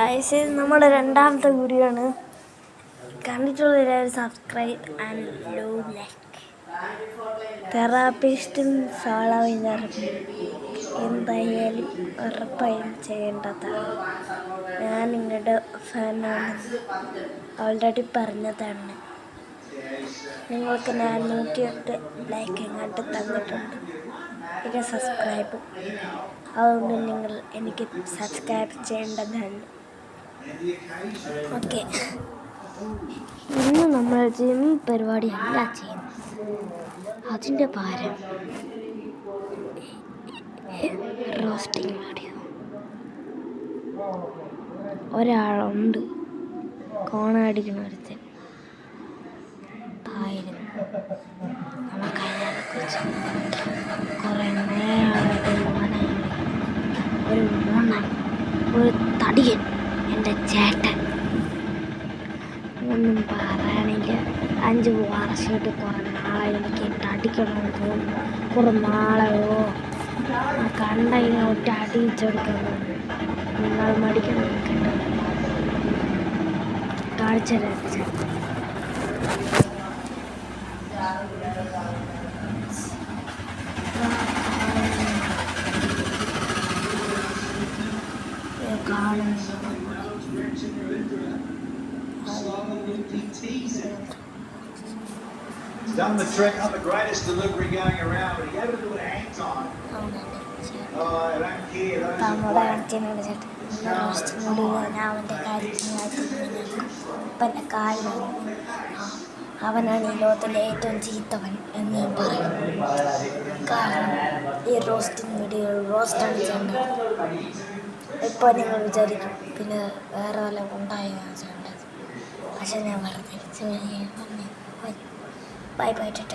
Guys, നമ്മുടെ രണ്ടാമത്തെ video ആണ്. കണ്ടിട്ടുള്ള എല്ലാവരും സബ്സ്ക്രൈബ് ആൻഡ് ലൈക്ക്. തെറാപ്പിസ്റ്റും സോളോവിനറും എന്തായാലും ഉറപ്പായും ചെയ്യേണ്ടതാണ്. ഞാൻ നിങ്ങളുടെ ഫാനാണ്, ഓൾറെഡി പറഞ്ഞതാണ്. നിങ്ങൾക്ക് ഞാൻ 108 ലൈക്ക് എങ്ങാണ്ട് തന്നിട്ടുണ്ട്, പിന്നെ സബ്സ്ക്രൈബും. അതുകൊണ്ട് നിങ്ങൾ എനിക്ക് സബ്സ്ക്രൈബ് ചെയ്യേണ്ടതാണ്. ഓക്കെ, ഇന്ന് നമ്മൾ ജിം പരിപാടിയല്ല ചെയ്യുന്നത്. അതിൻ്റെ പകരം റോസ്റ്റിംഗ് വീഡിയോ. ഒരാളുണ്ട്, കോണടിക്കുന്ന ഒരുത്തൻ തായിരുന്നു. നമുക്ക് അതിനെക്കുറിച്ച് കുറേ നേരമായിട്ട് ഒരു മോണൻ, ഒരു തടിയൻ, എൻ്റെ ചേട്ടൻ. ഒന്നും പറയാനില്ല. 5 വർഷമായിട്ട് കുറേ നാളെ എനിക്ക് അടിക്കണമെന്ന് തോന്നുന്നു. കുറേ നാളെയോ കണ്ടതിനെ ഒറ്റ അടിച്ചെടുക്കാൻ തോന്നുന്നു. നിങ്ങൾ മടിക്കണം കേട്ടോ, കാണിച്ചത് കാണുന്നു. He's done the trick, not the greatest delivery going around, but he gave it a little hang time. Oh, I don't care. Those are അവനാണ് ഈ ലോകത്തിലെ ഏറ്റവും ചീത്തവൻ എന്ന് ഞാൻ പറയും. കാരണം ഈ റോസ്റ്റിംഗ് വീഡിയോ റോസ്റ്റാണ് ചെയ്യേണ്ടത്. ഇപ്പോൾ നിങ്ങൾ വിചാരിക്കും പിന്നെ വേറെ വല്ല ഉണ്ടായാണ് ചെയ്യേണ്ടത്. പക്ഷെ ഞാൻ വളരെ ബൈ ബൈ ടാറ്റ.